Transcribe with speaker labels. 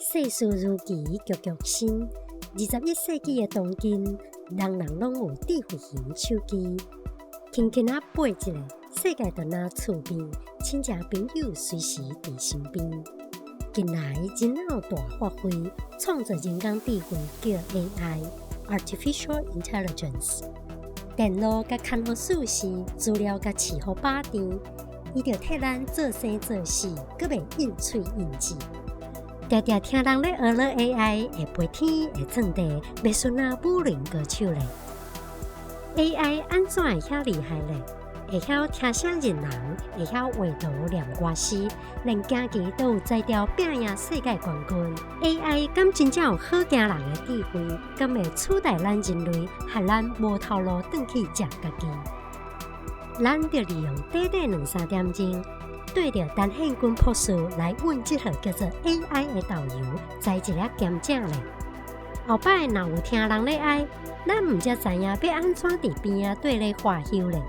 Speaker 1: 世事如棋，局局新。21世纪的当今，人人拢有智慧型手机，轻轻啊背一个，世界就那趣味，亲情朋友随时伫身边。近来人脑大发挥，创造人工智慧叫 AI（Artificial Intelligence）。电脑甲看好数字，资料甲饲好把定，伊就替咱做生做死，阁袂应喙应舌。常常听人咧学了 AI 会飞天会钻地，袂顺啊武林高手咧。AI 安怎会遐厉害咧？会晓听声认人，会晓画图念歌词，连行棋都有才调拼赢世界冠军。AI 敢真正有好惊人的智慧，敢会取代咱人类，害咱无头路转去食家己？咱就利用短短2-3点钟，对着单线军博士来问这号叫做 AI 的导游，栽一粒咸正咧。后摆若有听人咧爱，咱毋则知影要安怎伫边仔对咧花休咧。